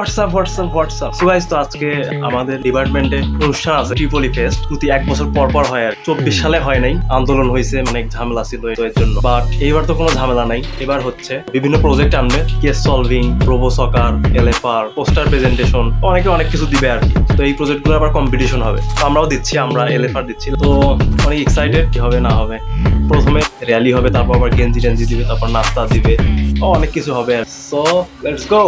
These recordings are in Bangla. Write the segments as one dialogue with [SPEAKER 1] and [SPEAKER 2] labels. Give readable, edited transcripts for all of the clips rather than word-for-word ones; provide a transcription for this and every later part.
[SPEAKER 1] হোয়াটসঅ্যাপ। সো গাইস, তো আজকে আমাদের ডিপার্টমেন্টে অনুষ্ঠান আছে, ট্রিপলি ফেস্ট। প্রতি 1 বছর পর হয়। আর 24 সালে হয় নাই, আন্দোলন হয়েছে, অনেক ঝামেলা ছিল এর জন্য। বাট এইবার তো কোনো ঝামেলা নাই। এবার হচ্ছে বিভিন্ন প্রজেক্ট আনবে, কেস সলভিং, রোবো সকার, এলএফআর, পোস্টার প্রেজেন্টেশন, অনেক কিছু দিবে আর কি। তো এই প্রজেক্টগুলো আবার কম্পিটিশন হবে, তো আমরাও দিচ্ছি, আমরা এলএফআর দিচ্ছি। তো অনেক এক্সাইটেড, কি হবে না হবে। প্রথমে র্যালি হবে, তারপর আবার গেঞ্জি দিবে, তারপর নাস্তা দিবে, অনেক কিছু হবে। So let's go.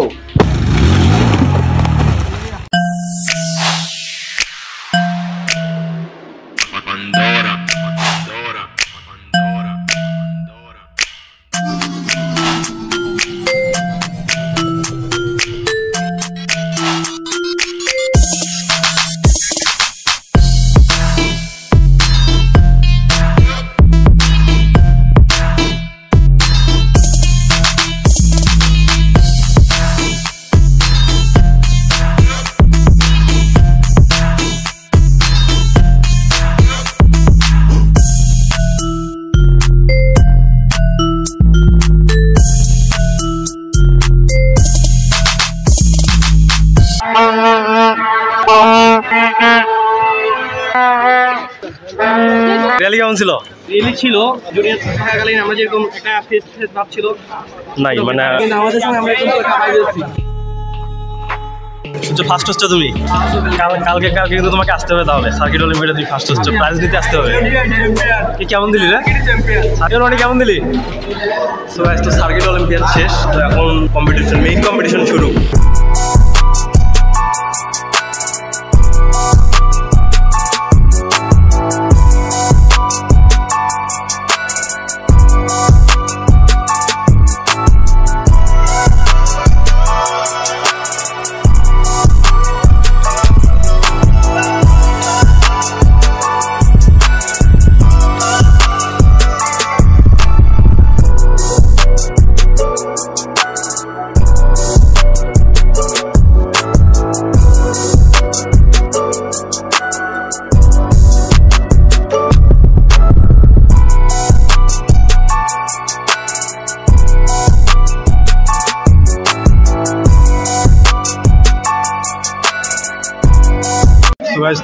[SPEAKER 1] র্যালি কেমন ছিল?
[SPEAKER 2] র্যালি ছিল জুনিয়র থাকাকালীন আমরা যেরকম একটা ফেস ভাব ছিল
[SPEAKER 1] নাই, মানে
[SPEAKER 2] আমাদের সঙ্গে আমরা একটু কামাই দিয়েছি।
[SPEAKER 1] ফার্স্ট হচ্ছে তুমি, কালকে কিন্তু তোমাকে আসতে হবে, তাহলে সার্কিট অলিম্পিয়াডে তুমি ফার্স্ট হচ্ছে, প্রাইজ নিতে আসতে হবে। কি কেমন দিলি রে? সার্কিট অনেক কেমন দিলি? সো গাইস, তো সার্কিট অলিম্পিয়াড শেষ, তো এখন কম্পিটিশন, মেইন কম্পিটিশন শুরু।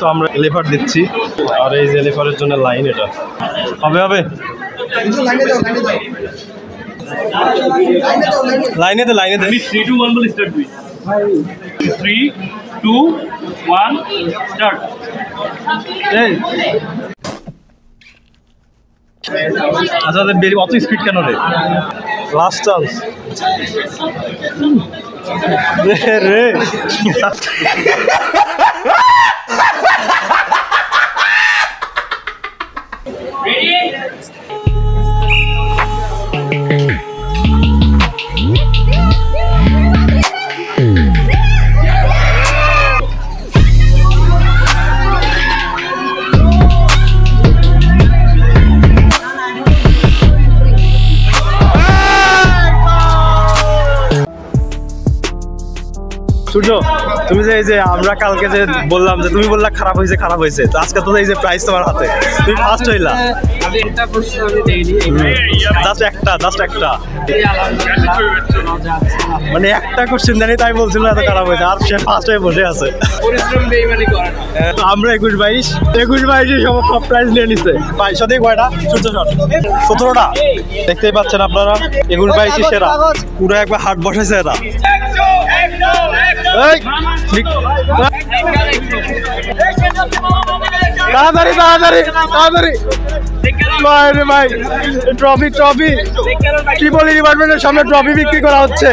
[SPEAKER 1] তো আমরা এলিফার দিচ্ছি, আর এই যে এলিফারের জন্য লাইন, এটা হবে লাইনে দে
[SPEAKER 2] 3 2 1 বলে স্টার্ট দিই। 3 2 1 স্টার্ট।
[SPEAKER 1] এই আচ্ছা, অত স্পিড কেন রে? লাস্ট চান্স রে। সূর্য, তুমি যে এই যে আমরা কালকে যে বললাম যে তুমি বললা খারাপ হয়েছে, তো আজকে তো এই যে প্রাইজ তোমার হাতে, তুমি ফার্স্ট হইলা। জাস্ট একটা মানে একটা কোশ্চেন জানি, তাই বলছিল এত খারাপ হয়েছে, আর সে ফার্স্ট হয়ে বসে আছে। আমরা 21-22 সব প্রাইজ নিয়ে নিচ্ছে। সাথে কয়টা? 17টা। দেখতেই পাচ্ছেন আপনারা, 21-22 সেরা, পুরো একবার হাট বসাইছে এরা। তাড়াতাড়ি ভাই, ট্রফি ট্রিপলি ডিপার্টমেন্টের সামনে ট্রফি বিক্রি করা হচ্ছে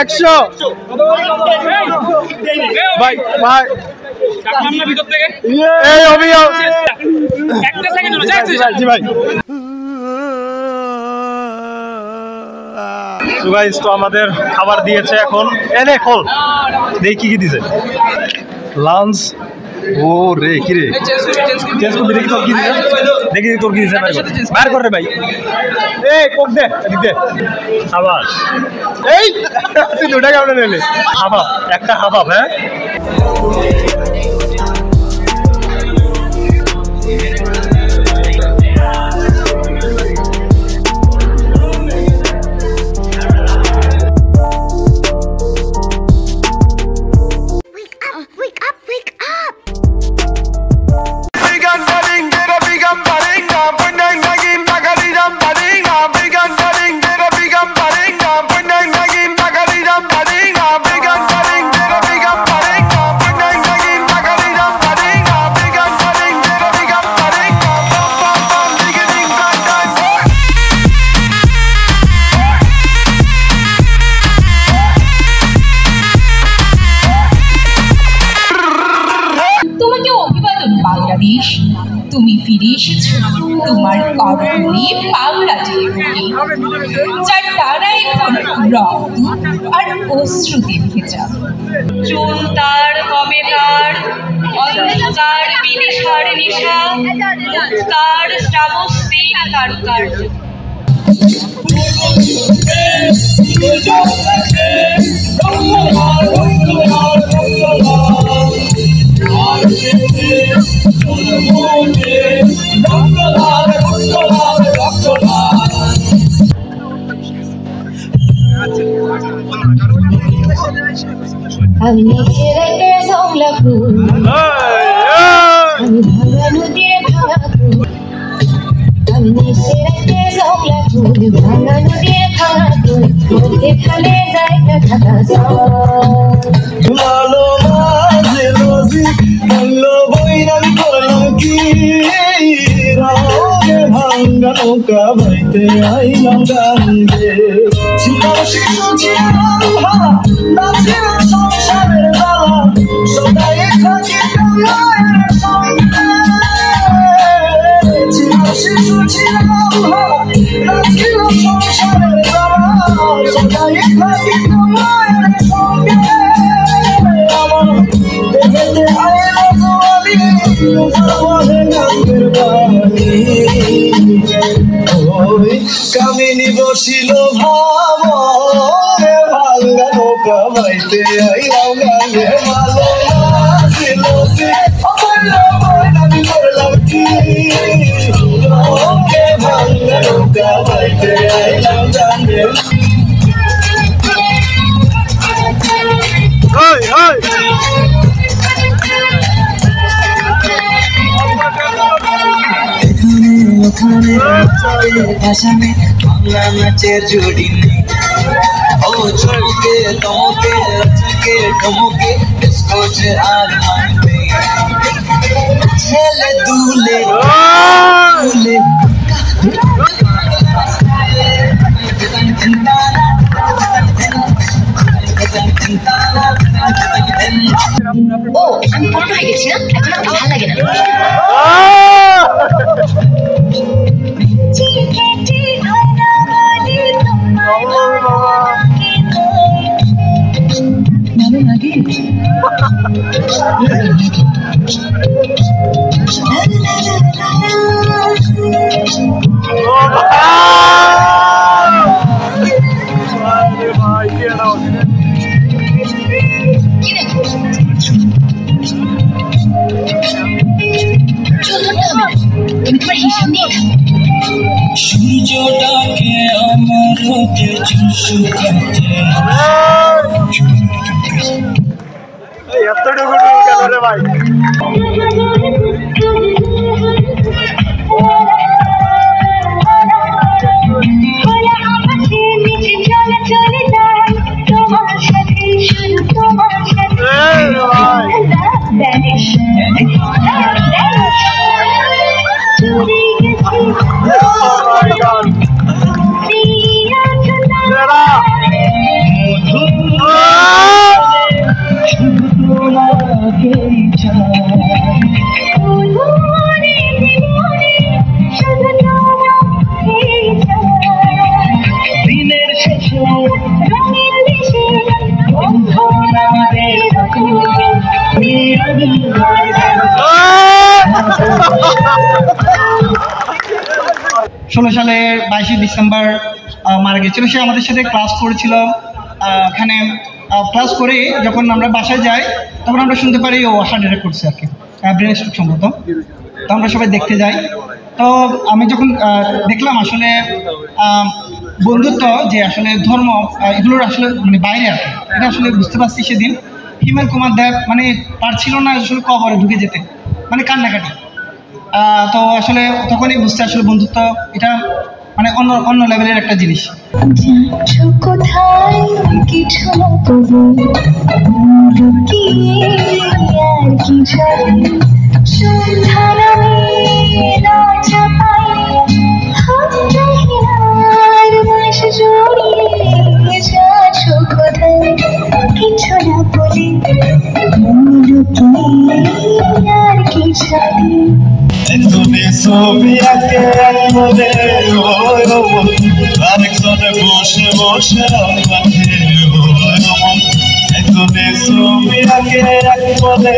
[SPEAKER 1] 100। ভাই এই অভিযোগ জি ভাই। তো আমাদের খাবার দিয়েছে, এখন এনে খোল দেখি কি দিছে। লাঞ্চ। ও রে, কি রে চেঞ্জ করবি? দেখি তোর কি দিছে, বাইর কর রে ভাই। এই কোক দে, খাবার। এই তুই 2 টাকা কেমন নিলি? হাবাব, একটা হাবাব। হ্যাঁ,
[SPEAKER 3] অর্থনী পাগলা টিপি যার তারা এখন রক্ত আর অশ্রুতে ভেজা। চুল তার হবে তার অন্ধকার বিনিশার নিশা, তার শ্রাবস্তি কারুকার্য।
[SPEAKER 4] আমি নিচে রাইতে জংলা ফুল, আমি ভাঙা নদীর ভাঙা ফুল, আমি নিচে রাইতে জংলা ফুল, ভাঙা নদীর ভাঙা ফুল, মধ্যে খালে জায়গা থাকা
[SPEAKER 5] ভালো মাঝে রোজি বললো বৈরামি করলাম কি রাগে ভাঙ্গা নৌকা বাইতে আইলাম গাঙ্গে ছিলাম শিশু ছিলাম হারা নাচিল সংসারের জ্বালা সদাই থাকি কামের সঙ্গে ছিলাম শিশু ছিলাম হারা নাচিল সংসারের জ্বালা সদাই থাকি কামের সঙ্গে কামিনী বসিল ভাব ভাঙ্গা নৌকা বাইতে আইলাম গাঙ্গে ভালো ছিল আমি করলাম কি ভাঙ্গা নৌকা বাইতে আইলাম গাঙ্গে ওখানে ভাষানে বাংলা নাচের জুড়ি নেই ও চমকে তমকে চমকে টমকে ডিসকোচে আর মানবে ছেলে দুলে দুলে
[SPEAKER 4] ও আমি পড়তে হয়ে গেছি না, এখন আমাকে ভালো লাগে না।
[SPEAKER 5] সূর্যটাকে আমার হতে শুকাতে এতটুকু গেল রে ভাই দিনের শেষে সালে 22 ডিসেম্বর মারা গেছিল। সে আমাদের সাথে ক্লাস করেছিল। এখানে ক্লাস করে যখন আমরা বাসায় যাই তখন আমরা শুনতে পারি ও হার্ট অ্যাটাক করছে আর কি, ব্রেন স্ট্রোক সম্ভবত। তো আমরা সবাই দেখতে যাই। তো আমি যখন দেখলাম আসলে বন্ধুত্ব যে আসলে ধর্ম এগুলোর আসলে মানে বাইরে আর কি, এটা আসলে বুঝতে পারছি সেদিন। হিমেল কুমার দেব মানে পারছিল না আসলে কবরে ঢুকে যেতে, মানে কান্নাকাটি। তো আসলে তখনই বুঝতে আসলে বন্ধুত্ব এটা মানে অন্য লেভেলের একটা জিনিস।
[SPEAKER 4] কোথায় কিছু কিছু না বলে আর কি ছাড়ি
[SPEAKER 6] ছবি আঁকে এক মনে আরেকজনে বসে বসে রং মাখে একজনে ছবি আঁকে এক মনে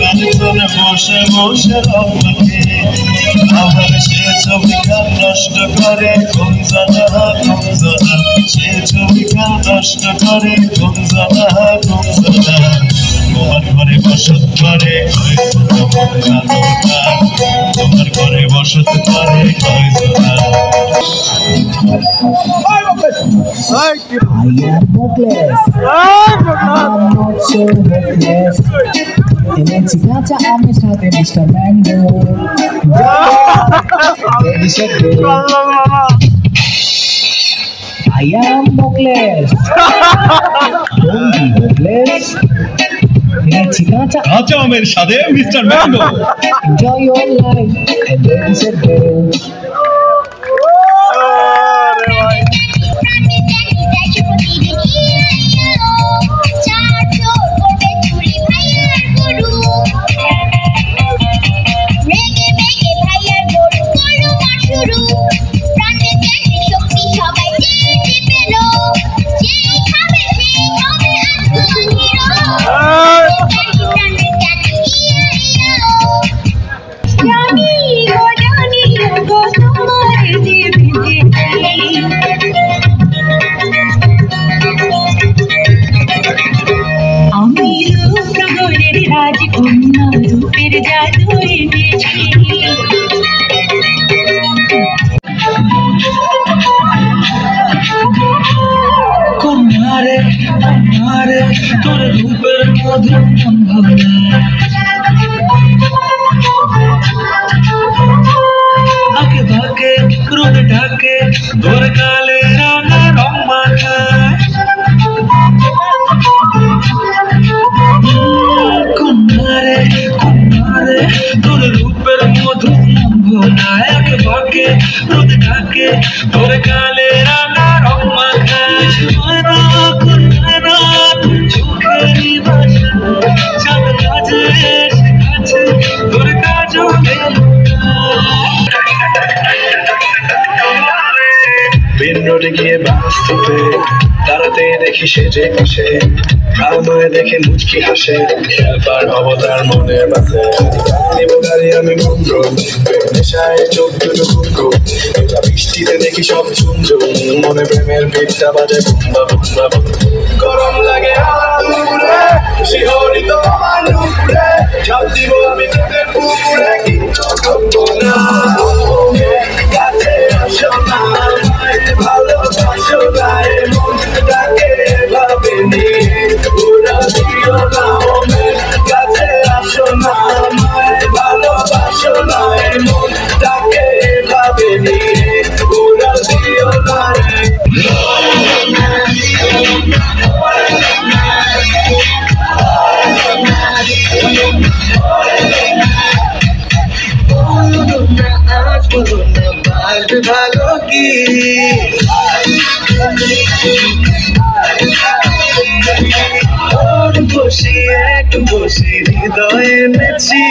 [SPEAKER 6] আরেকজনে বসে বসে রং মাখে আবার সে ছবি কাল নষ্ট করে গুঞ্জনা গুঞ্জনা সে ছবি কাল নষ্ট করে গুঞ্জনা গুঞ্জনা তোমার ঘরে বসত করে তোমার ঘরে বসত করে
[SPEAKER 7] Kaca amis hati Mr. Mango. I am hopeless. Don't be hopeless.
[SPEAKER 6] কাঁচা আমের সাথে mister mango
[SPEAKER 7] Enjoy your life and baby said go. তোর রূপের মধুর আঁকে বাঁকে রোদ ঢাকে তোর গালে রাঙা রং মাখা কন্যারে কন্যারে তোর রূপের মধুর সম্ভাবনায় আঁকে বাঁকে রোদ ঢাকে তোর গালে রাঙা রং মাখা
[SPEAKER 6] রোডে গিয়ে বাস্তবে তারাতে দেখি সেজে বসে আমায় দেখে মুচকি হাসে পার হব তার মনের মাঝে নেব গাড়ি আমি বন্ধু নেশায় চোখ দুটো ঘুরো বৃষ্টিতে দেখি সব ঝুমঝুম মনে প্রেমের পিঠটা বাজে বুম্বা বুম্বা গরম লাগে দুপুরে শিহরিত আমার দুপুরে ঝাঁপ দিব আমি তোদের পুকুরে কিন্তু ঢুকবো না কাছে আসো না ভালোবাসো গায়ে মনটাকে ভাবেনি পুরা দিও না কাছে আসো না ভালোবাসো না মনটাকে ভাবেনি পুরা দিও না ভালো কি বসি এক বসি হৃদয়ে নেছি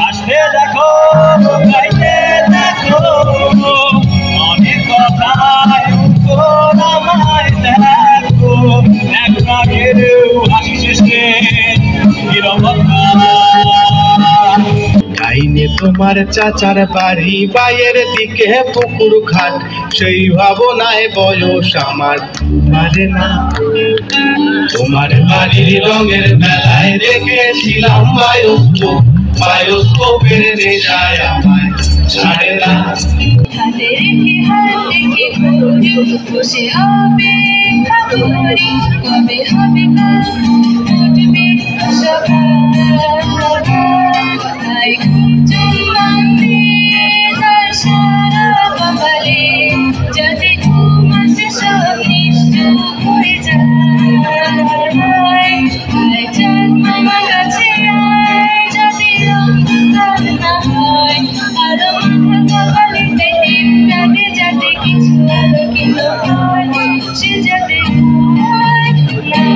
[SPEAKER 6] আসতে দেখো গাইতে দেখো অনেক কথায় আমায় দেখো একটা কেউ হাসি শেষে
[SPEAKER 7] ডাইনে তোমার চাচার বাড়ি বাইয়ের দিকে পুকুর ঘাট সেই ভাবনায় বয়স আমার পারে না তোমার বাড়ির রঙের মেলায় দেখেছিলাম বায়োস্কোপের নেশায় আমায় ছাড়ে না
[SPEAKER 3] হাতে রেখে হাত দেখে ঘুরে বসে অপেক্ষা করি কবে হবে কাল উঠবে সকাল তাই ঘুম চুমান্তে তার সারা কপালে যাতে ঘুম আসে সব নিশ্চুপ হয়ে যায় তাই চাঁদ মামা কাছে আয় যাতে অন্ধকার না হয় আলো মাথা কপালে যাতে যাতে কিছু আলোকিত হয় সে যাতে হয় না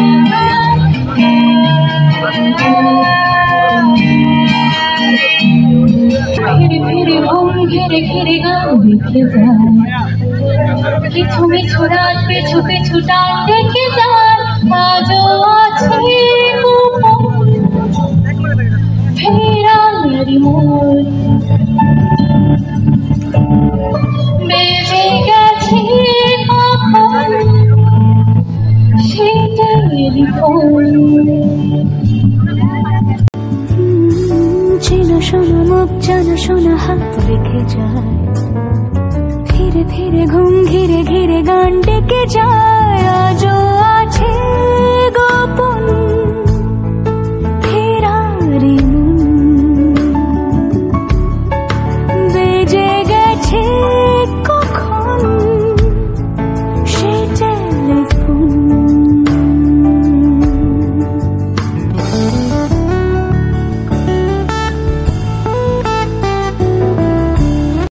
[SPEAKER 3] ফিরে ফিরে ঘুম ঘিরে ঘিরে গান দেখে যায় কিছু মিছু রাত পিছু পিছু টান দেখে যায় আজও আছে ফেরারি মোর বেজে গেছে কখন সেই টেলিফোন
[SPEAKER 4] চেনা শোনা মুখ জানা শোনা হাত রেখে যায় ফিরে ফিরে ঘুম ঘিরে ঘিরে গান ডেকে যায় আজও